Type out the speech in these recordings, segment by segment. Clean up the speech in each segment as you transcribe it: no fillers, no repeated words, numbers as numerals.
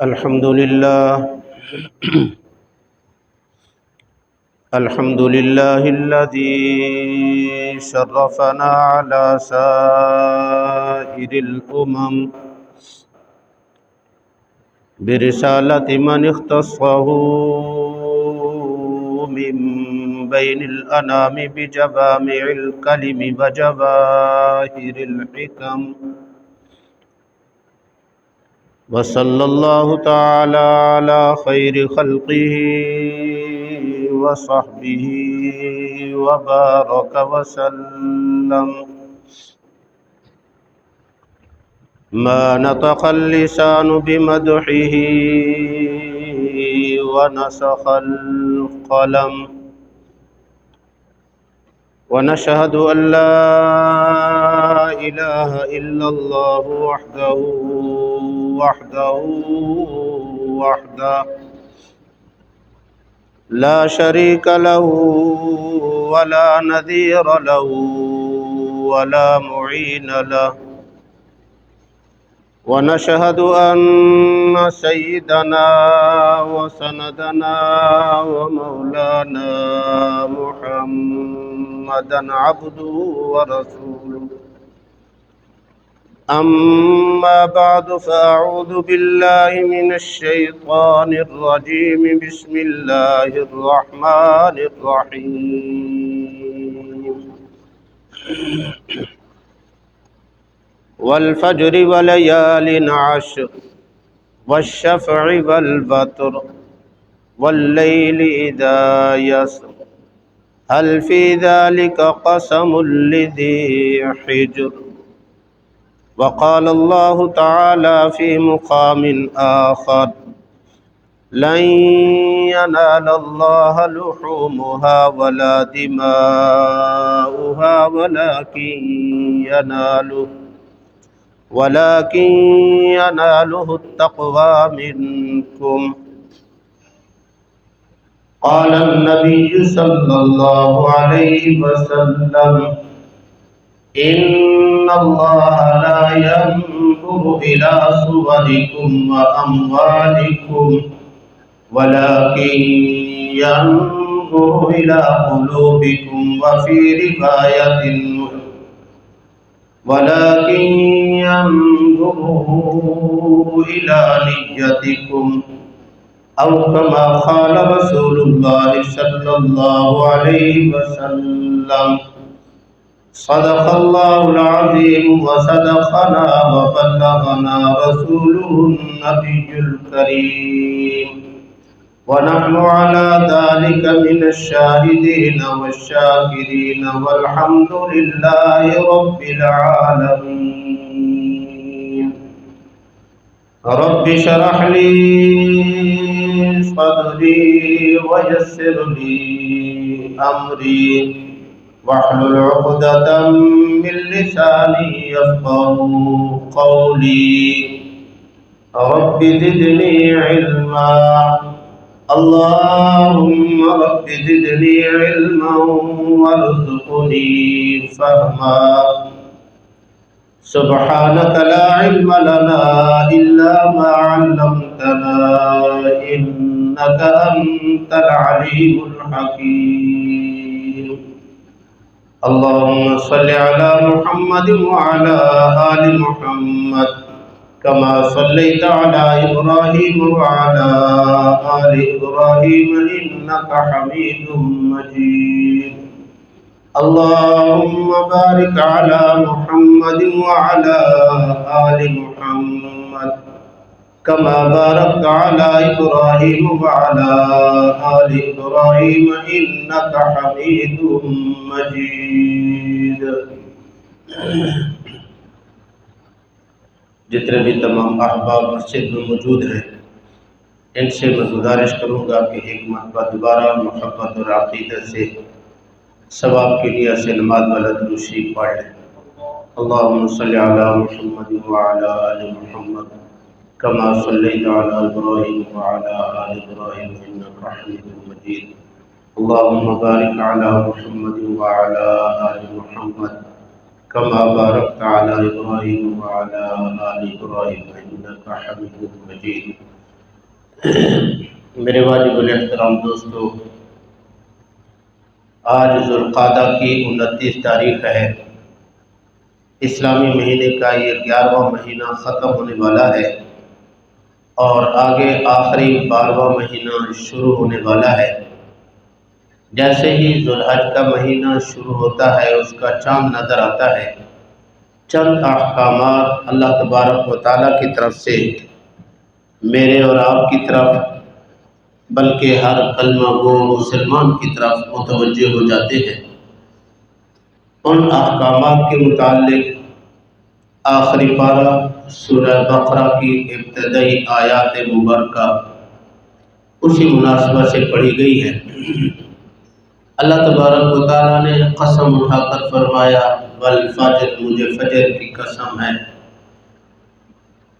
الحمد لله الحمد لله الذي شرفنا على سائر الأمم برسالة من اختصه من بين الأنام بجوامع الكلم وجواهر الحكم وصلى الله تعالى على خير خلقه وصحبه وبارك وسلم ما نطق اللسان بمدحه ونسخ القلم ونشهد أن لا إله إلا الله وحده لا شريك له ولا نذير له ولا معين له ونشهد أن سيدنا وسندنا ومولانا محمدا عبده ورسوله أما بعد فأعوذ بالله من الشيطان الرجيم بسم الله الرحمن الرحيم والفجر وليال عشر والشفع والوتر والليل إذا يسر هل في ذلك قسم لذي حجر وقال الله تعالى في مقام آخر لن ينال الله لحومها ولا دماؤها ولكن يناله التقوى منكم قال النبي صلى الله عليه وسلم إن الله لا ينظر إلى صوركم وأموالكم ولكن ينظر إلى قلوبكم وفي رواية ولكن ينظر إلى نيتكم أو كما قال رسول الله صلى الله عليه وسلم صدق الله العظيم وصدقنا وبلغنا رسوله النبي الكريم ونحن على ذلك من الشاهدين والشاكرين والحمد لله رب العالمين رب اشرح لي صدري ويسر لي أمري واحلل عقدة من لساني يفقهوا قولي رب زدني علما اللهم رب زدني علما وارزقني فهما سبحانك لا علم لنا إلا ما علمتنا إنك أنت العليم الحكيم اللهم صل على محمد وعلى آل محمد كما صليت على إبراهيم وعلى آل إبراهيم إنك حميد مجيد اللهم بارك على محمد وعلى آل محمد كما باركت على إبراهيم وعلى آل إبراهيم إنك حميد مجيد جتنے بھی تمام احباب مسجد میں موجود ہیں ان سے میں گزارش کروں گا کہ ایک مرتبہ دوبارہ محبت اور عقیدت سے ثواب کے لیے سے نماز والا درود شریف پڑھ لیں اللهم صل على محمد وعلى آل محمد كما صليت على إبراهيم وعلى آل إبراهيم إنك حميد مجيد اللهم بارك على محمد وعلى آل محمد كما باركت على إبراهيم وعلى آل إبراهيم إنك حميد مجيد میرے واجب الاحترام دوستو، آج ذوالقعدہ کی 29 تاریخ ہے۔ اسلامی مہینے کا یہ 11واں مہینہ ختم ہونے والا ہے اور آگے آخری 12واں مہینہ شروع ہونے والا ہے۔ جیسے ہی ذوالحج کا مہینہ شروع ہوتا ہے، اس کا چاند نظر آتا ہے، چند احکامات اللہ تبارک و تعالیٰ کی طرف سے میرے اور آپ کی طرف، بلکہ ہر کلمہ گو مسلمان کی طرف متوجہ ہو جاتے ہیں۔ ان احکامات کے متعلق آخری پارہ سورہ بقرہ کی ابتدائی آیات مبارکہ اسی مناسبت سے پڑھی گئی ہے۔ اللہ تبارک و تعالیٰ نے قسم اٹھا کر فرمایا، والفجر، مجھے فجر کی قسم ہے،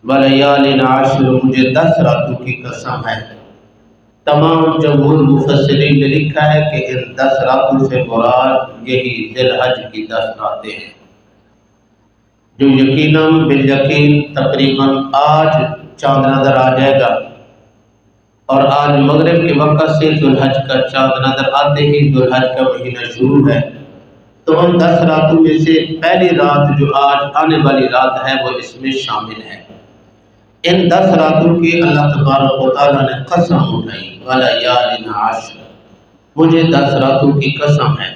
ولیال عشر، مجھے 10 راتوں کی قسم ہے۔ تمام جمہور مفسرین نے لکھا ہے کہ ان 10 راتوں سے مراد یہی ذی الحج کی 10 راتیں ہیں، جو یقیناً بالیقین تقریباً آج چاند نظر آ جائے گا، اور آج مغرب کے وقت سے ذوالحج کا چاند نظر آتے ہی ذوالحج کا مہینہ شروع ہے۔ تو ان 10 راتوں میں سے پہلی رات جو آج آنے والی رات ہے وہ اس میں شامل ہے۔ ان 10 راتوں کی اللہ تبارک و تعالیٰ نے قسم اٹھائی، وَلَيَالٍ عَشْرٍ، مجھے 10 راتوں کی قسم ہے۔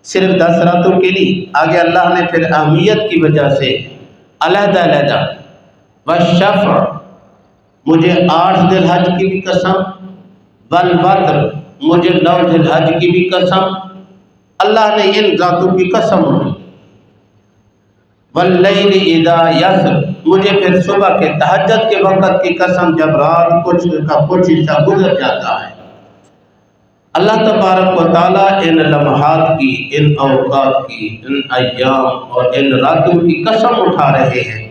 صرف 10 راتوں کے لیے آگے اللہ نے پھر اہمیت کی وجہ سے علیحدہ علیحدہ، وَالشَّفْعِ، مجھے 8 ذی الحج کی بھی قسم، وَالْوَتْرِ، مجھے 9 ذی الحج کی بھی قسم، اللہ نے ان راتوں کی قسم اٹھائی۔ وَاللَّيْلِ إِذَا يَسْرِ، مجھے پھر صبح کے تہجد کے وقت کی قسم جب رات کچھ حصہ گزر جاتا ہے۔ اللہ تبارک و تعالیٰ ان لمحات کی، ان اوقات کی، ان ایام اور ان راتوں کی قسم اٹھا رہے ہیں۔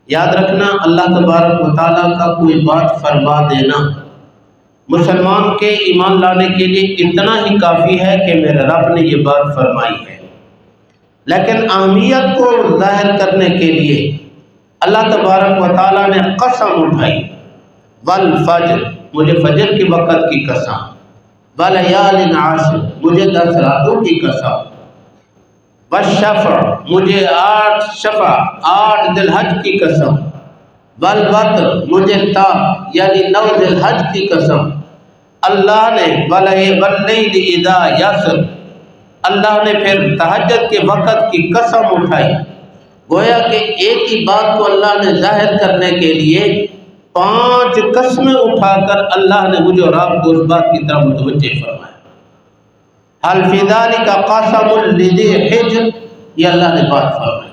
یاد رکھنا، اللہ تبارک و تعالیٰ کا کوئی بات فرما دینا مسلمان کے ایمان لانے کے لیے اتنا ہی کافی ہے کہ میرے رب نے یہ بات فرمائی ہے، لیکن اہمیت کو ظاہر کرنے کے لیے اللہ تبارک و تعالیٰ نے قسم اٹھائی، والفجر، مجھے فجر کے وقت کی قسم، ولیال عشر، مجھے 10 راتوں کی قسم، والشفع، مجھے 8 ذی الحج کی قسم، والوتر، مجھے یعنی 9 ذی الحج کی قسم۔ اللہ نے واللیل اذا یسر، اللہ نے پھر تہجد کے وقت کی قسم اٹھائی۔ گویا کہ ایک ہی بات کو اللہ نے ظاہر کرنے کے لیے 5 قسمیں اٹھا کر اللہ نے مجھے اور آپ کو اس بات کی طرف متوجہ فرمایا۔ هل فی ذلک قسم لذی حجر، یہ اللہ نے بات فرمائی۔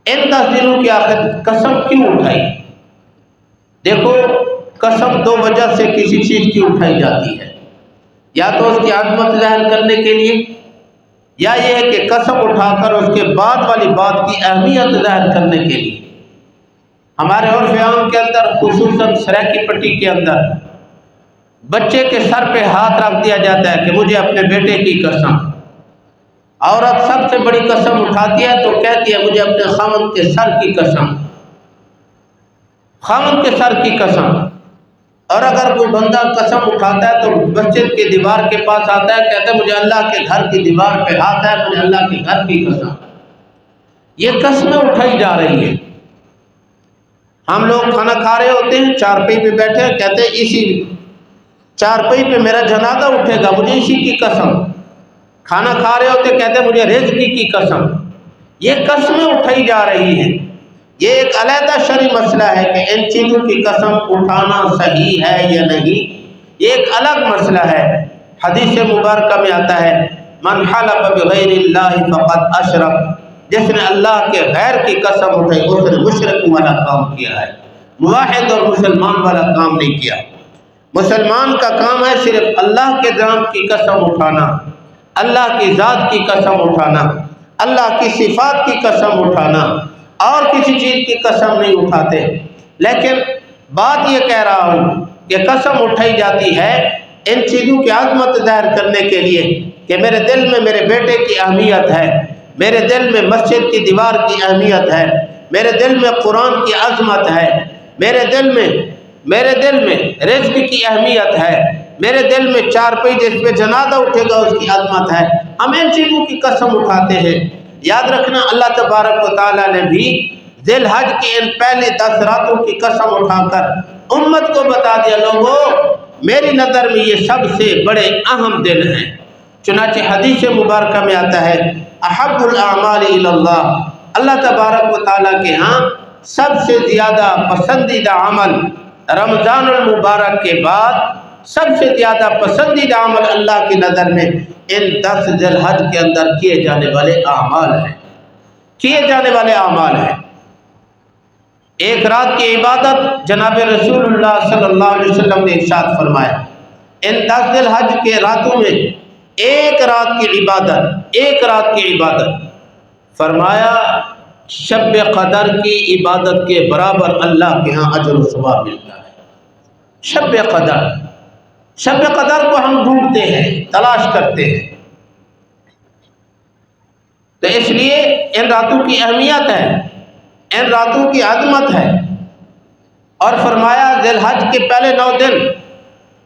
ان 10 دنوں کی آخر قسم کیوں اٹھائی؟ دیکھو، قسم 2 وجہ سے کسی چیز کی اٹھائی جاتی ہے، یا تو اس کی عظمت ظاہر کرنے کے لیے، یا یہ ہے کہ قسم اٹھا کر اس کے بعد والی بات کی اہمیت ظاہر کرنے کے لیے۔ ہمارے عرف عام کے اندر، خصوصاً سرائکی پٹی کے اندر، بچے کے سر پہ ہاتھ رکھ دیا جاتا ہے کہ مجھے اپنے بیٹے کی قسم۔ عورت سب سے بڑی قسم اٹھاتی ہے تو کہتی ہے مجھے اپنے خاوند کے سر کی قسم، خاوند کے سر کی قسم۔ اور اگر کوئی بندہ قسم اٹھاتا ہے تو مسجد کی دیوار کے پاس آتا ہے، کہتا ہے مجھے اللہ کے گھر کی دیوار پہ ہاتھ ہے، مجھے اللہ کے گھر کی قسم۔ یہ قسمیں اٹھائی جا رہی ہیں۔ ہم لوگ کھانا کھا رہے ہوتے ہیں، چارپائی پہ بیٹھے ہیں، کہتے ہیں اسی چارپائی پہ میرا جنازہ اٹھے گا، مجھے اسی کی قسم۔ کھانا کھا رہے ہوتے کہتے ہیں مجھے رزق کی قسم۔ یہ قسمیں اٹھائی جا رہی ہیں۔ یہ ایک علیحدہ شرعی مسئلہ ہے کہ ان چیزوں کی قسم اٹھانا صحیح ہے یا نہیں، یہ ایک الگ مسئلہ ہے۔ حدیث مبارکہ میں آتا ہے، من حلف بغیر اللہ فقد اشرک، جس نے اللہ کے غیر کی قسم اٹھائی اس نے مشرک والا کام کیا ہے، موحد اور مسلمان والا کام نہیں کیا۔ مسلمان کا کام ہے صرف اللہ کے نام کی قسم اٹھانا، اللہ کی ذات کی قسم اٹھانا، اللہ کی صفات کی قسم اٹھانا، اور کسی چیز کی قسم نہیں اٹھاتے۔ لیکن بات یہ کہہ رہا ہوں کہ قسم اٹھائی جاتی ہے ان چیزوں کی عظمت ظاہر کرنے کے لیے کہ میرے دل میں میرے بیٹے کی اہمیت ہے، میرے دل میں مسجد کی دیوار کی اہمیت ہے، میرے دل میں قرآن کی عظمت ہے، میرے دل میں میرے دل میں رزق کی اہمیت ہے، میرے دل میں چارپائی جس پہ جنازہ اٹھے گا اس کی عظمت ہے، ہم ان چیزوں کی قسم اٹھاتے ہیں۔ یاد رکھنا اللہ تبارک و تعالیٰ نے بھی ذی الحج کی ان پہلی 10 راتوں کی قسم اٹھا کر امت کو بتا دیا، لوگوں میری نظر میں یہ سب سے بڑے اہم دن ہیں۔ چنانچہ حدیث مبارکہ میں آتا ہے احب الاعمال الی اللہ، اللہ تبارک و تعالیٰ کے ہاں سب سے زیادہ پسندیدہ عمل رمضان المبارک کے بعد سب سے زیادہ پسندیدہ عمل اللہ کی نظر میں ان 10 ذی الحج کے اندر کیے جانے والے اعمال ہیں، کیے جانے والے اعمال ہیں۔ ایک رات کی عبادت جناب رسول اللہ صلی اللہ علیہ وسلم نے ارشاد فرمایا، ان 10 ذی الحج کے راتوں میں ایک رات کی عبادت، ایک رات کی عبادت، فرمایا شب قدر کی عبادت کے برابر اللہ کے ہاں اجر و ثواب ملتا ہے۔ شب قدر، شب قدر کو ہم ڈھونڈتے ہیں، تلاش کرتے ہیں، تو اس لیے ان راتوں کی اہمیت ہے، ان راتوں کی عظمت ہے۔ اور فرمایا ذی الحج کے پہلے 9 دن،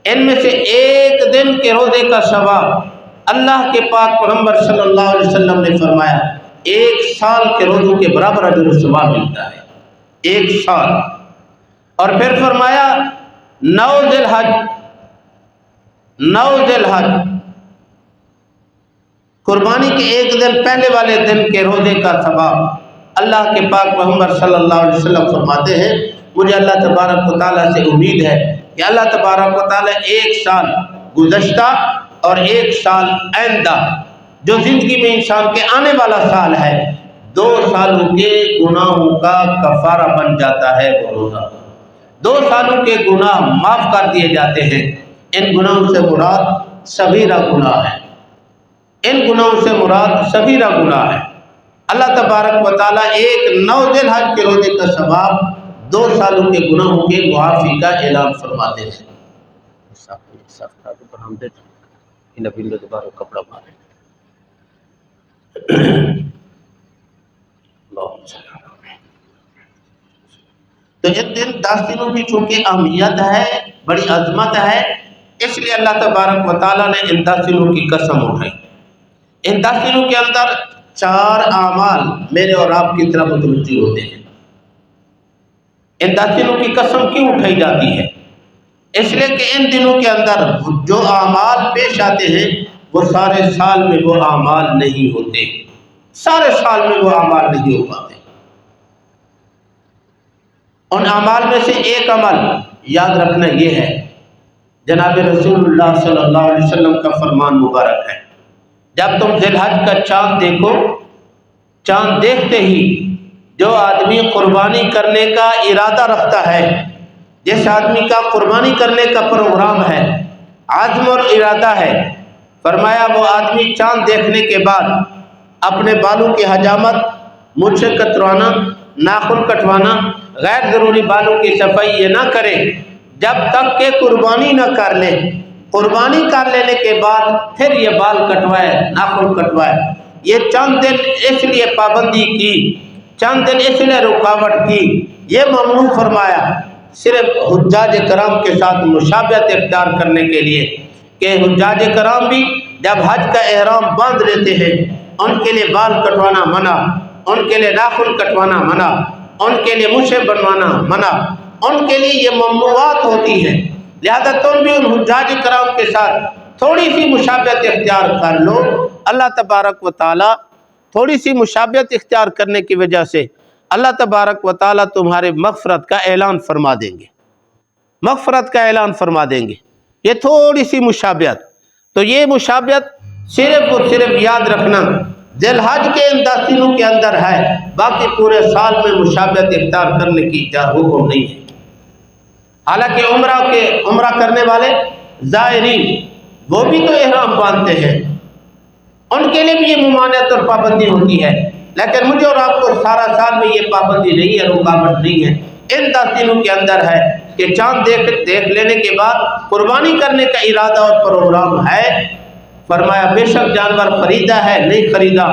ان میں سے ایک دن کے روزے کا ثواب اللہ کے پاک پیغمبر صلی اللہ علیہ وسلم نے فرمایا 1 سال کے روزوں کے برابر اجر و ثواب ملتا ہے، 1 سال۔ اور پھر فرمایا 9 ذی الحج، 9 ذی الحج قربانی کے ایک دن پہلے والے دن کے روزے کا ثواب اللہ کے پاک پیغمبر صلی اللہ علیہ وسلم فرماتے ہیں مجھے اللہ تبارک و تعالیٰ سے امید ہے کہ اللہ تبارک و تعالیٰ 1 سال گزشتہ اور 1 سال آئندہ جو زندگی میں انسان کے آنے والا سال ہے، 2 سالوں کے گناہوں کا کفارہ بن جاتا ہے وہ روزہ، 2 سالوں کے گناہ معاف کر دیے جاتے ہیں۔ ان گناہوں سے مراد صغیرہ گناہ ہے، ان گناہوں سے مراد صغیرہ گناہ ہے۔ اللہ تبارک و تعالیٰ 9 ذی الحج کے روزے کا ثواب 2 سالوں کے گناہوں کے معافی کا اعلان فرماتے ہیں۔ کپڑا مارے تو ان دن 10 دنوں کی چونکہ اہمیت ہے، بڑی عظمت ہے، اس لیے اللہ تبارک و تعالیٰ نے ان 10 دنوں کی قسم اٹھائی۔ ان 10 دنوں کے اندر 4 اعمال میرے اور آپ کی طرف متوجہ ہوتے ہیں۔ ان 10 دنوں کی قسم کیوں اٹھائی جاتی ہے؟ اس لیے کہ ان دنوں کے اندر جو اعمال پیش آتے ہیں وہ سارے سال میں وہ اعمال نہیں ہوتے، سارے سال میں وہ اعمال نہیں ہو پاتے۔ ان اعمال میں سے ایک عمل یاد رکھنا یہ ہے، جناب رسول اللہ صلی اللہ علیہ وسلم کا فرمان مبارک ہے، جب تم ذی الحج کا چاند دیکھو، چاند دیکھتے ہی جو آدمی قربانی کرنے کا ارادہ رکھتا ہے، جس آدمی کا قربانی کرنے کا پروگرام ہے، عزم اور ارادہ ہے، فرمایا وہ آدمی چاند دیکھنے کے بعد اپنے بالوں کی حجامت، مونچھ کتروانا، ناخن کٹوانا، غیر ضروری بالوں کی صفائی یہ نہ کرے جب تک کہ قربانی نہ کر لے۔ قربانی کر لینے کے بعد پھر یہ بال کٹوائے، ناخن کٹوائے۔ یہ چند دن اس لیے پابندی کی، چند دن اس لیے رکاوٹ کی، یہ ممنوع فرمایا صرف حجاج کرام کے ساتھ مشابہت اختیار کرنے کے لیے کہ حجاج کرام بھی جب حج کا احرام باندھ لیتے ہیں ان کے لیے بال کٹوانا منع، ان کے لیے ناخن کٹوانا منع، ان کے لیے مونچھیں بنوانا منع، ان کے لیے یہ ممنوعات ہوتی ہیں۔ لہذا تم بھی ان حجاج کرام کے ساتھ تھوڑی سی مشابہت اختیار کر لو، اللہ تبارک و تعالیٰ تھوڑی سی مشابہت اختیار کرنے کی وجہ سے اللہ تبارک و تعالیٰ تمہارے مغفرت کا اعلان فرما دیں گے، مغفرت کا اعلان فرما دیں گے۔ یہ تھوڑی سی مشابہت، تو یہ مشابہت صرف اور صرف یاد رکھنا ذی الحج کے ان 10 دنوں کے اندر ہے، باقی پورے سال میں مشابہت اختیار کرنے کی حکم نہیں ہے۔ حالانکہ عمرہ کرنے والے زائرین وہ بھی تو احرام باندھتے ہیں، ان کے لیے بھی یہ ممانعت اور پابندی ہوتی ہے، لیکن مجھے اور آپ کو سارا سال میں یہ پابندی نہیں ہے، رکاوٹ نہیں ہے۔ ان 10 دنوں کے اندر ہے کہ چاند دیکھ لینے کے بعد قربانی کرنے کا ارادہ اور پروگرام ہے، فرمایا بے شک جانور خریدا ہے نہیں خریدا،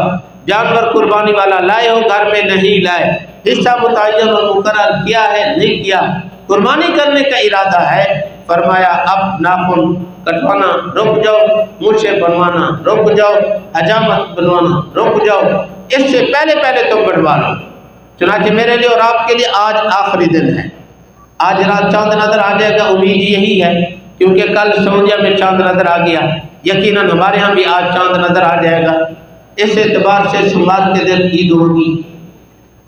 جانور قربانی والا لائے ہو گھر میں نہیں لائے، حصہ متعین اور مقرر کیا ہے نہیں کیا، قربانی کرنے کا ارادہ ہے، فرمایا اب ناخن کٹوانا رک جاؤ، مونچھیں بنوانا رک جاؤ، حجامت بنوانا رک جاؤ، اس سے پہلے تم بنوا لو۔ چنانچہ میرے لیے اور آپ کے لیے آج آخری دن ہے، آج رات چاند نظر آ جائے گا، امید یہی ہے کیونکہ کل سعودیہ میں چاند نظر آ گیا، یقیناً ہمارے ہاں بھی آج چاند نظر آ جائے گا، اس اعتبار سے سوموار کے دن عید ہوگی،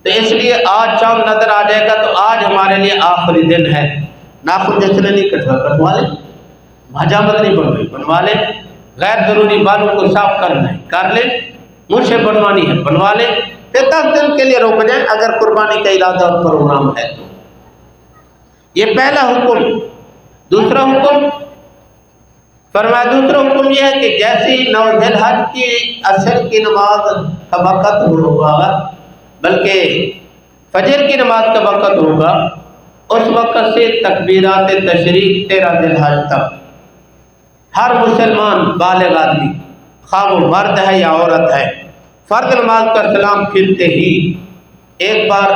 تو اس لیے آج چاند نظر آ جائے گا، تو آج ہمارے لیے آخری دن ہے۔ ناخن جس نے نہیں کٹوا لے، حجامت نہیں بنوا لے، غیر ضروری بالوں کو صاف کرنا ہے کر لے، مونچھیں بنوانی ہے بنوا لے، پھر 10 دن کے لیے رک جائیں اگر قربانی کا ارادہ اور پروگرام ہے تو۔ یہ پہلا حکم۔ دوسرا حکم فرمایا، دوسرا حکم یہ ہے کہ جیسے 9 ذی الحج کی عصر کی نماز کا وقت ہوگا، بلکہ فجر کی نماز کا وقت ہوگا، اس وقت سے تکبیرات تشریق 13 ذی الحج تک ہر مسلمان بالغ آدمی، خواہ وہ مرد ہے یا عورت ہے، فرض نماز کا سلام پھرتے ہی ایک بار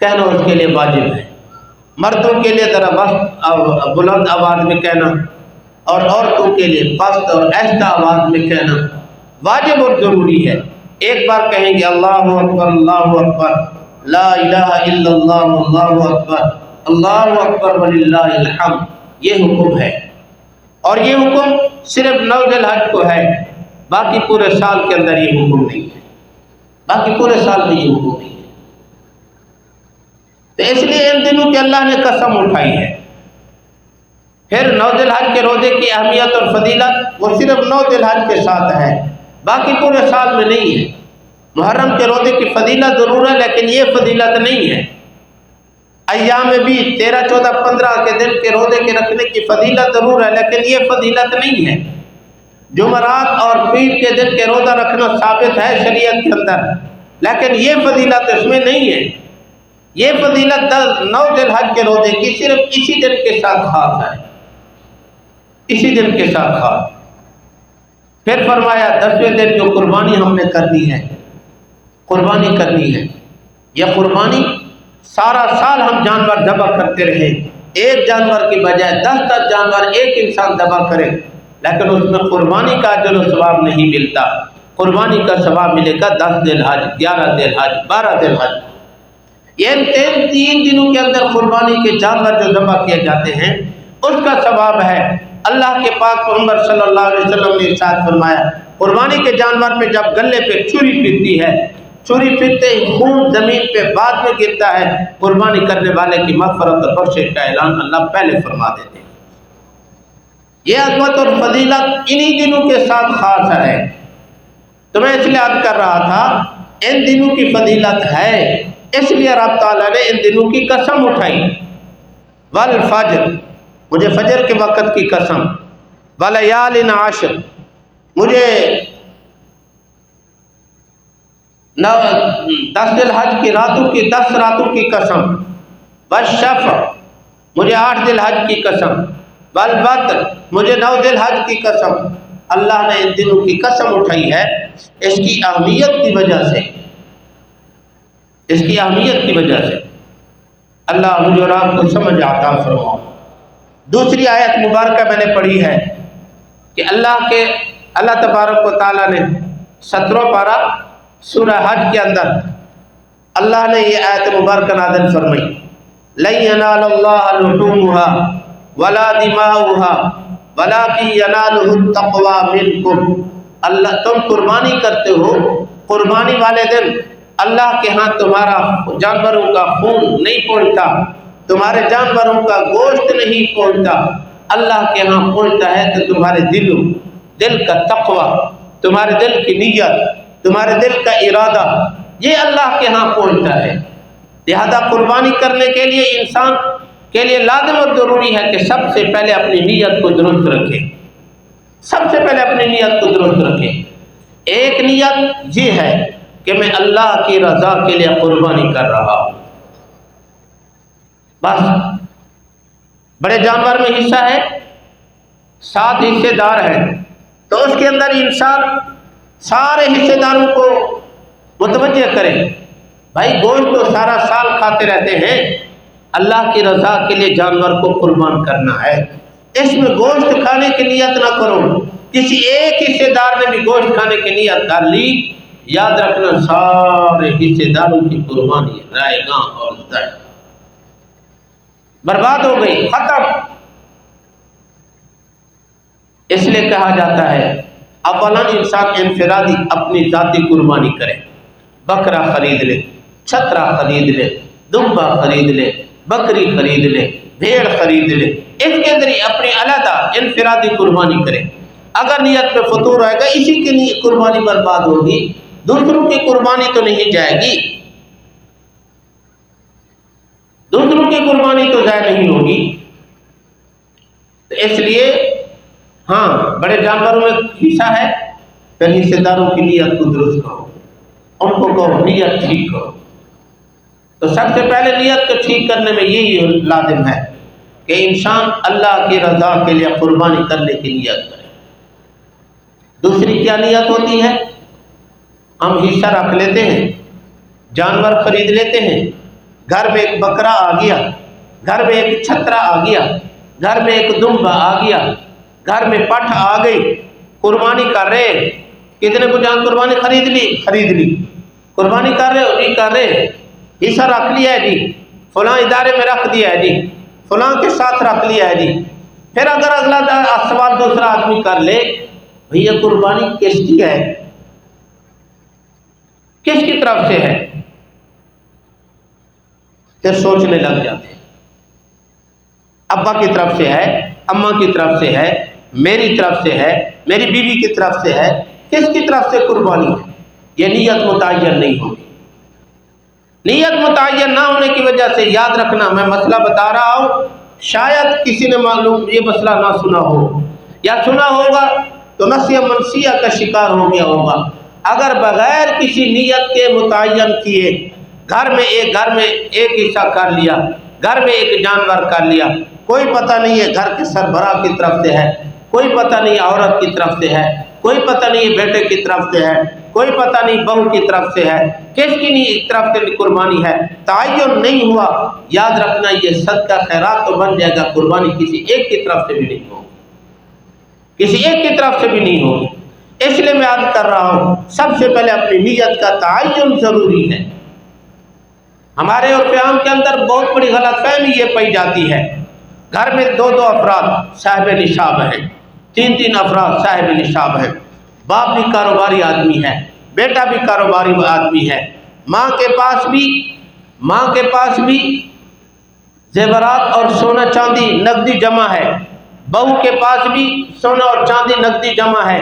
کہنا اس کے لیے واجب ہے۔ مردوں کے لیے ذرا بلند آواز میں کہنا اور عورتوں کے لیے پست اور آہستہ آواز میں کہنا واجب اور ضروری ہے۔ ایک بار کہیں گے اللہ اکبر لا الہ الا اللہ اللہ اکبر وللہ الحمد، یہ حکم ہے، اور یہ حکم صرف 9 ذی الحج کو ہے، باقی پورے سال کے اندر یہ حکم نہیں ہے، باقی پورے سال میں یہ حکم نہیں ہے۔ تو اس لیے ان دنوں کی اللہ نے قسم اٹھائی ہے۔ پھر 9 ذی الحج کے روزے کی اہمیت اور فضیلت وہ صرف 9 ذی الحج کے ساتھ ہے، باقی پورے سال میں نہیں ہے۔ محرم کے روزے کی فضیلت ضرور ہے لیکن یہ فضیلت نہیں ہے۔ ایام بھی 13، 14، 15 کے دن کے روزے کے رکھنے کی فضیلت ضرور ہے لیکن یہ فضیلت نہیں ہے۔ جمعرات اور پیر کے دن کے روزہ رکھنا ثابت ہے شریعت کے اندر، لیکن یہ فضیلت اس میں نہیں ہے۔ یہ فضیلت 9 ذی الحج کے روزے کی صرف اسی دن کے ساتھ خاص ہے، اسی دن کے ساتھ خاص۔ پھر فرمایا 10ویں دن جو قربانی ہم نے کرنی ہے، قربانی کرنی ہے، یہ قربانی سارا سال ہم جانور ذبح کرتے رہے، ایک جانور کی بجائے 10 جانور ایک انسان ذبح کرے، لیکن اس میں قربانی کا اجر و ثواب نہیں ملتا۔ قربانی کا ثواب ملے گا 10 ذی الحج، 11 ذی الحج، 12 ذی الحج۔ یہ 3 دنوں کے اندر قربانی کے جانور جو ذبح کیے جاتے ہیں اس کا ثواب ہے۔ اللہ کے پاک پیغمبر صلی اللہ علیہ وسلم نے ارشاد فرمایا، قربانی کے جانور پہ جب گلے پہ چھری پھرتی ہے، چھری پھرتے ہی خون زمین پہ بعد میں گرتا ہے، قربانی کرنے والے کی مغفرت اور بخشش کا اعلان اللہ پہلے فرما دیتے ہیں۔ یہ عظمت اور فضیلت انہی دنوں کے ساتھ خاص ہے۔ تو میں اس لیے عرض کر رہا تھا ان دنوں کی فضیلت ہے، اس لیے رب تعالیٰ نے ان دنوں کی قسم اٹھائی۔ والفجر، مجھے فجر کے وقت کی قسم، ولیال عشر، مجھے 10 ذی الحج کی راتوں کی 10 راتوں کی قسم، والشفع، مجھے 8 ذی الحج کی قسم، والوتر، مجھے 9 ذی الحج کی قسم۔ اللہ نے ان دنوں کی قسم اٹھائی ہے اس کی اہمیت کی وجہ سے، اس کی اہمیت کی وجہ سے۔ اللہ مجھے اور آپ کو سمجھ عطا فرمائے۔ دوسری آیت مبارکہ میں نے پڑھی ہے کہ اللہ تبارک و تعالیٰ نے 17واں پارہ سورہ حج کے اندر اللہ نے یہ آیت مبارکہ نازل فرمائی، لَن يَنَالَ اللَّهَ لُحُومُهَا وَلَا دِمَاؤُهَا وَلَكِن يَنَالُهُ التَّقْوَىٰ مِنكُمْ۔ اللہ تم قربانی کرتے ہو، قربانی والے دن اللہ کے ہاں تمہارا جانوروں کا خون نہیں پہنچتا، تمہارے جانوروں کا گوشت نہیں پہنچتا، اللہ کے ہاں پہنچتا ہے کہ تمہارے دل کا تقوی، تمہارے دل کی نیت، تمہارے دل کا ارادہ، یہ اللہ کے ہاں پہنچتا ہے۔ لہذا قربانی کرنے کے لیے انسان کے لیے لازم اور ضروری ہے کہ سب سے پہلے اپنی نیت کو درست رکھے، سب سے پہلے اپنی نیت کو درست رکھے۔ ایک نیت یہ ہے کہ میں اللہ کی رضا کے لیے قربانی کر رہا ہوں، بس۔ بڑے جانور میں حصہ ہے، 7 حصے دار ہیں، تو اس کے اندر انسان سارے حصے داروں کو متوجہ کرے۔ بھائی گوشت تو سارا سال کھاتے رہتے ہیں، اللہ کی رضا کے لیے جانور کو قربان کرنا ہے۔ اس میں گوشت کھانے کی نیت نہ کرو۔ کسی ایک حصے دار نے بھی گوشت کھانے کی نیت کر لی، یاد رکھنا سارے حصے داروں کی قربانی رائے گاں اور ضائع، برباد ہو گئی، ختم۔ اس لیے کہا جاتا ہے اولا انسان انفرادی اپنی ذاتی قربانی کرے، بکرا خرید لے، چھترا خرید لے، دمبا خرید لے، بکری خرید لے، بھیڑ خرید لے، اس کے اندر ہی اپنی علیحدہ انفرادی قربانی کرے۔ اگر نیت میں فطور آئے گا، اسی کی قربانی برباد ہوگی، دوسروں کی قربانی تو نہیں جائے گی، دوسروں کی قربانی تو ضائع نہیں ہوگی۔ تو اس لیے ہاں بڑے جانوروں میں حصہ ہے، پھر حصے داروں کی نیت کو درست کرو، ان کو کہو نیت ٹھیک کرو۔ تو سب سے پہلے نیت کو ٹھیک کرنے میں یہی لازم ہے کہ انسان اللہ کی رضا کے لیے قربانی کرنے کی نیت کرے۔ دوسری کیا نیت ہوتی ہے؟ ہم حصہ رکھ لیتے ہیں، جانور خرید لیتے ہیں، گھر میں ایک بکرا آ گیا، گھر میں ایک چھترا آ گیا، گھر میں ایک دمبا آ گیا، گھر میں پٹھ آ گئی، قربانی کر رہے، کتنے کو جان قربانی خرید لی، قربانی کر رہے ہو، نہیں کر رہے، حصہ رکھ لیا ہے جی، فلاں ادارے میں رکھ دیا ہے جی، فلاں کے ساتھ رکھ لیا ہے جی۔ پھر اگر اگلا سوال دوسرا آدمی کر لے، بھیا قربانی کس کی ہے، کس کی طرف سے ہے، پھر سوچنے لگ جاتے ہیں، ابا کی طرف سے ہے، اماں کی طرف سے ہے، میری طرف سے ہے، میری بیوی کی طرف سے ہے، کس کی طرف سے قربانی ہے؟ یہ نیت متعین نہیں ہوگی۔ نیت متعین نہ ہونے کی وجہ سے یاد رکھنا، میں مسئلہ بتا رہا ہوں، شاید کسی نے معلوم یہ مسئلہ نہ سنا ہو، یا سنا ہوگا تو نسیہ منسیہ کا شکار ہو گیا ہوگا۔ اگر بغیر کسی نیت کے متعین کیے گھر میں ایک حصہ کر لیا، گھر میں ایک جانور کر لیا، کوئی پتہ نہیں ہے گھر کے سربراہ کی طرف سے ہے، کوئی پتہ نہیں عورت کی طرف سے ہے، کوئی پتہ نہیں بیٹے کی طرف سے ہے، کوئی پتہ نہیں بہو کی طرف سے ہے، کس کی طرف سے قربانی ہے، تعین نہیں ہوا، یاد رکھنا یہ صدقہ خیرات تو بن جائے گا، قربانی کسی ایک کی طرف سے بھی نہیں ہوگی، کسی ایک کی طرف سے بھی نہیں ہوگی۔ اس لیے میں عرض کر رہا ہوں سب سے پہلے اپنی نیت کا تعین ضروری ہے۔ ہمارے عرف عام کے اندر بہت بڑی غلط فہمی یہ پائی جاتی ہے، گھر میں 2 افراد صاحب نصاب ہیں، 3 افراد صاحب نصاب ہیں، باپ بھی کاروباری آدمی ہے، بیٹا بھی کاروباری آدمی ہے، ماں کے پاس بھی زیورات اور سونا چاندی نقدی جمع ہے، بہو کے پاس بھی سونا اور چاندی نقدی جمع ہے،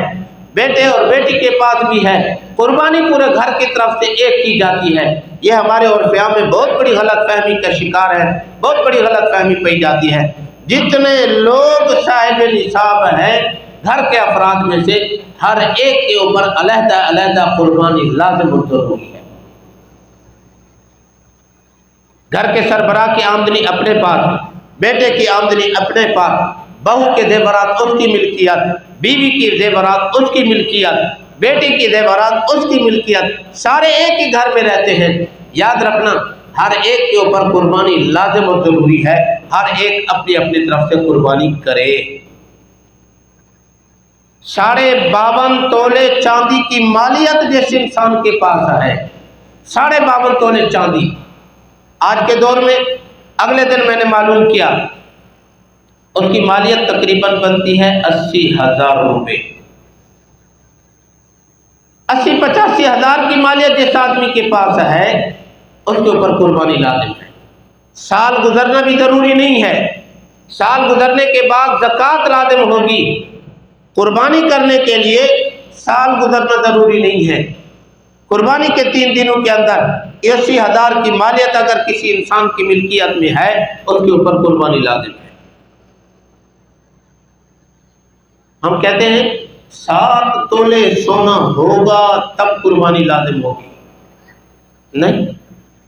بیٹے اور بیٹی کے پاس بھی ہے، قربانی پورے گھر کی طرف سے ایک کی جاتی ہے۔ یہ ہمارے عرف عام میں بہت بڑی غلط فہمی کا شکار ہے، بہت بڑی غلط فہمی پائی جاتی ہے۔ جتنے لوگ صاحب نصاب ہیں گھر کے افراد میں سے ہر ایک کے اوپر علیحدہ علیحدہ قربانی لازم و ضروری ہے۔ گھر کے سربراہ کی آمدنی اپنے پاس، بیٹے کی آمدنی اپنے پاس، بہو کے زیورات اس کی ملکیت، بیوی کی زیورات اس کی ملکیت، بیٹی کی زیورات اس کی ملکیت، سارے ایک ہی گھر میں رہتے ہیں۔ یاد رکھنا ہر ایک کے اوپر قربانی لازم و ضروری ہے، ہر ایک اپنی اپنی طرف سے قربانی کرے۔ 52.5 تولے چاندی کی مالیت جس انسان کے پاس ہے، 52.5 تولے چاندی آج کے دور میں، اگلے دن میں نے معلوم کیا اس کی مالیت تقریباً بنتی ہے 80,000 روپے۔ 80-85 ہزار کی مالیت جس آدمی کے پاس ہے اس کے اوپر قربانی لازم ہے۔ سال گزرنا بھی ضروری نہیں ہے، سال گزرنے کے بعد زکوٰۃ لازم ہوگی، قربانی کرنے کے لیے سال گزرنا ضروری نہیں ہے۔ قربانی کے 3 دنوں کے اندر 80,000 کی مالیت اگر کسی انسان کی ملکیت میں ہے اس کے اوپر قربانی لازم ہے۔ ہم کہتے ہیں 7 تولے سونا ہوگا تب قربانی لازم ہوگی، نہیں،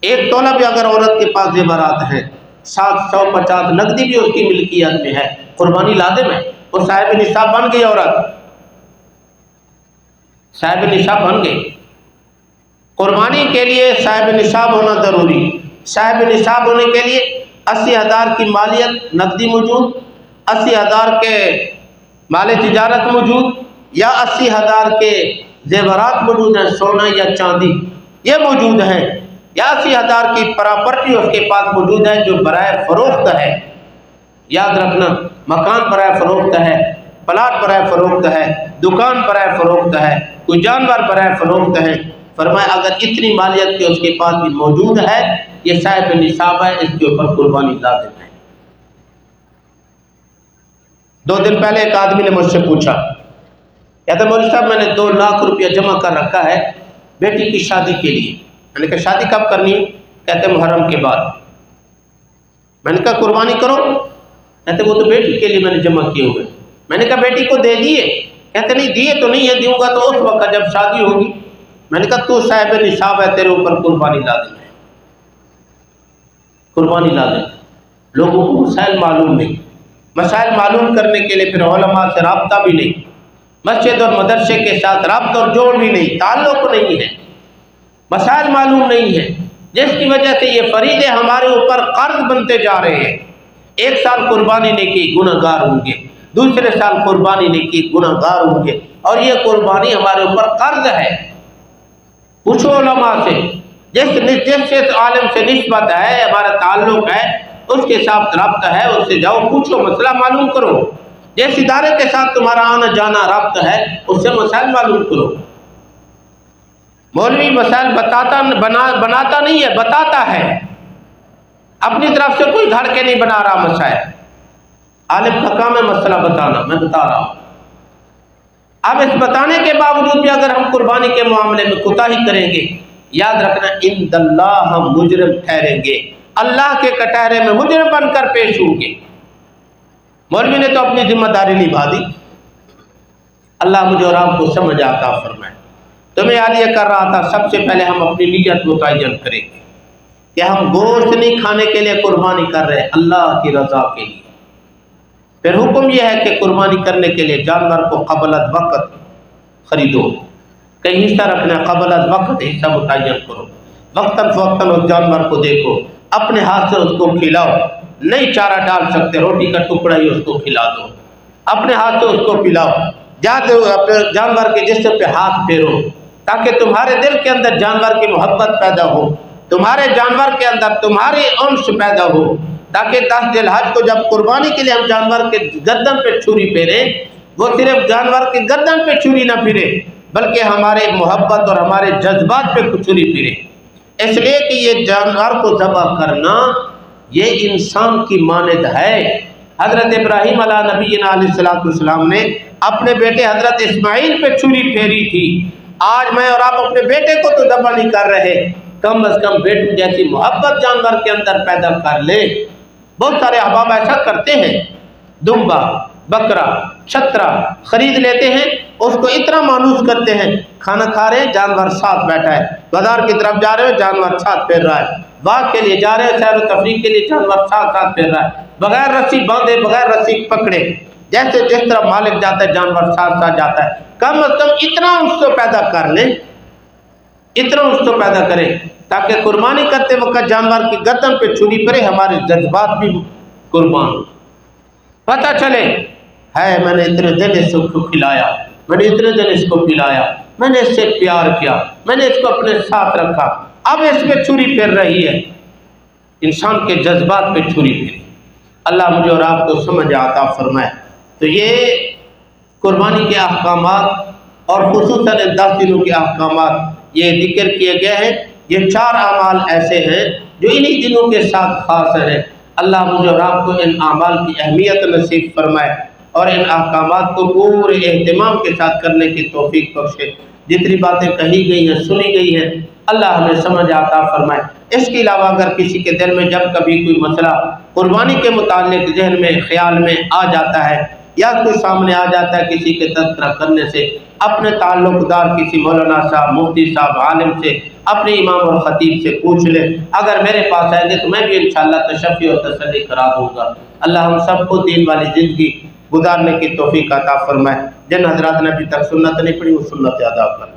1 تولہ بھی اگر عورت کے پاس زیورات ہیں، 750 نقدی بھی اس کی ملکیت میں ہے، قربانی لازم ہے، وہ صاحب نصاب بن گئی، عورت صاحب نصاب بن گئی۔ قربانی کے لیے صاحب نصاب ہونا ضروری، صاحب نصاب ہونے کے لیے 80,000 کی مالیت نقدی موجود، 80,000 کے مال تجارت موجود، یا 80,000 کے زیورات موجود ہیں، سونا یا چاندی یہ موجود ہیں، یا 80,000 کی پراپرٹی اس کے پاس موجود ہے جو برائے فروخت ہے۔ یاد رکھنا، مکان برائے فروخت ہے، پلاٹ برائے فروخت ہے، دکان برائے فروخت ہے، کوئی جانور برائے فروخت ہے۔ فرمایا اگر اتنی مالیت کے اس کے پاس بھی موجود ہے، یہ صاحب نصاب ہے، اس کے اوپر قربانی لازم ہے۔ 2 دن پہلے ایک آدمی نے مجھ سے پوچھا، کہتا مولوی صاحب میں نے 2 لاکھ روپیہ جمع کر رکھا ہے بیٹی کی شادی کے لیے۔ میں نے کہا شادی کب کرنی ہے؟ کہتے محرم کے بعد۔ میں نے کہا قربانی کرو؟ کہتے وہ تو بیٹی کے لیے میں نے جمع کیے ہوئے۔ میں نے کہا بیٹی کو دے دیے؟ کہتے نہیں دیے تو نہیں ہے، دوں گا تو اس وقت جب شادی ہوگی۔ میں نے کہا تو صاحب نصاب ہے، تیرے اوپر قربانی لازم ہے، قربانی لازم ہے۔ لوگوں کو مسائل معلوم نہیں، مسائل معلوم کرنے کے لیے پھر علماء سے رابطہ بھی نہیں، مسجد اور مدرسے کے ساتھ رابطہ اور جوڑ بھی نہیں، تعلق نہیں ہے، مسائل معلوم نہیں ہے، جس کی وجہ سے یہ فریضے ہمارے اوپر قرض بنتے جا رہے ہیں۔ ایک سال قربانی نہیں کی گناہ گار ہوں گے، دوسرے سال قربانی نہیں کی گناہ گار ہوں گے، اور یہ قربانی ہمارے اوپر قرض ہے۔ پوچھو علماء سے، جس عالم سے نسبت ہے، ہمارا تعلق ہے، اس کے ساتھ رابطہ ہے، اس سے جاؤ پوچھو، مسئلہ معلوم کرو۔ جس ادارے کے ساتھ تمہارا آنا جانا رابطہ ہے، اس سے مسائل معلوم کرو۔ مولوی مسائل بناتا نہیں ہے، بتاتا ہے، اپنی طرف سے کوئی گھڑ کے نہیں بنا رہا مسائل۔ عالم کا کام ہے مسئلہ بتانا، میں بتا رہا ہوں۔ اب اس بتانے کے باوجود بھی اگر ہم قربانی کے معاملے میں کوتاہی کریں گے، یاد رکھنا عند اللہ ہم مجرم ٹھہریں گے، اللہ کے کٹہرے میں مجرم بن کر پیش ہوں گے۔ مولوی نے تو اپنی ذمہ داری نبھا دی، اللہ مجھے اور آپ کو سمجھ عطا فرمائے۔ تو میں یاد یہ کر رہا تھا، سب سے پہلے ہم اپنی نیت متعین کریں گے کہ ہم گوشت نہیں کھانے کے لیے قربانی کر رہے ہیں، اللہ کی رضا کے لیے۔ پھر حکم یہ ہے کہ قربانی کرنے کے لیے جانور کو قبل از وقت خریدو، کہیں حصہ رکھنا، قبل از وقت حصہ متعین کرو، وقتاً فوقتاً اس جانور کو دیکھو، اپنے ہاتھ سے اس کو کھلاؤ، نہیں چارہ ڈال سکتے روٹی کا ٹکڑا ہی اس کو کھلا دو، اپنے ہاتھ سے اس کو پلاؤ، جاتے ہوئے اپنے جانور کے جسم پہ ہاتھ پھیرو، تاکہ تمہارے دل کے اندر جانور کی محبت پیدا ہو، تمہارے جانور کے اندر تمہاری انس پیدا ہو، تاکہ 10 ذی الحج کو جب قربانی کے لیے ہم جانور کے گردن پہ چھری پھیریں، وہ صرف جانور کے گردن پہ چھری نہ پھرے، بلکہ ہمارے محبت اور ہمارے جذبات پہ چھری پھرے۔ اس لیے کہ یہ جانور کو ذبح کرنا یہ انسان کی مانند ہے۔ حضرت ابراہیم علیہ نبینا علیہ السلام نے اپنے بیٹے حضرت اسماعیل پہ چھری پھیری تھی۔ آج میں اور آپ اپنے بیٹے کو تو ذبح نہیں کر رہے، کم از کم بیٹوں جیسی محبت جانور کے اندر پیدا کر لے۔ بہت سارے احباب ایسا کرتے ہیں، دمبا، بکرا، چھترا خرید لیتے ہیں، اس کو اتنا مانوس کرتے ہیں، کھانا کھا رہے ہیں جانور ساتھ بیٹھا ہے، بازار کی طرف جا رہے ہیں جانور ساتھ پھیر رہا ہے، باغ کے لیے جا رہے ہیں، سیر و تفریح کے لیے جانور ساتھ پھیر رہا ہے، بغیر رسی باندھے، بغیر رسی پکڑے، جیسے جس طرح مالک جاتا ہے جانور ساتھ جاتا ہے۔ کم از کم اتنا اس کو پیدا کر لیں، اتنا اس کو پیدا کریں، تاکہ قربانی کرتے وقت جانور کی گردن پہ چھری پڑے، ہمارے جذبات بھی قربان ہو، پتہ چلے ہے میں نے اتنے دن اس کو کھلایا، میں نے اتنے دن اس کو پلایا، میں نے اس سے پیار کیا، میں نے اس کو اپنے ساتھ رکھا، اب اس پہ چھری پھیر رہی ہے، انسان کے جذبات پہ چھری پھیری۔ اللہ مجھے اور آپ کو سمجھ عطا فرمائے۔ تو یہ قربانی کے احکامات اور خصوصاً 10 دنوں کے احکامات یہ ذکر کیے گئے ہیں۔ یہ 4 اعمال ایسے ہیں جو انہی دنوں کے ساتھ خاص ہیں۔ اللہ مجھے اور آپ کو ان اعمال کی اہمیت نصیب فرمائے اور ان احکامات کو پورے اہتمام کے ساتھ کرنے کی توفیق بخشے۔ جتنی باتیں کہی گئی ہیں، سنی گئی ہیں، اللہ ہمیں سمجھ عطا فرمائے۔ اس کے علاوہ اگر کسی کے دل میں جب کبھی کوئی مسئلہ قربانی کے متعلق ذہن میں خیال میں آ جاتا ہے یا کوئی سامنے آ جاتا ہے کسی کے تذکرہ کرنے سے، اپنے تعلق دار کسی مولانا صاحب، مفتی صاحب، عالم سے، اپنے امام اور خطیب سے پوچھ لے۔ اگر میرے پاس آئیں گے تو میں بھی انشاءاللہ تشفی اور تسلی کرا دوں گا۔ اللہ ہم سب کو دین والی زندگی گزارنے کی توفیق عطا فرمائے۔ جن حضرات نے ابھی تک سنت نہیں پڑھی وہ سنت ادا کریں۔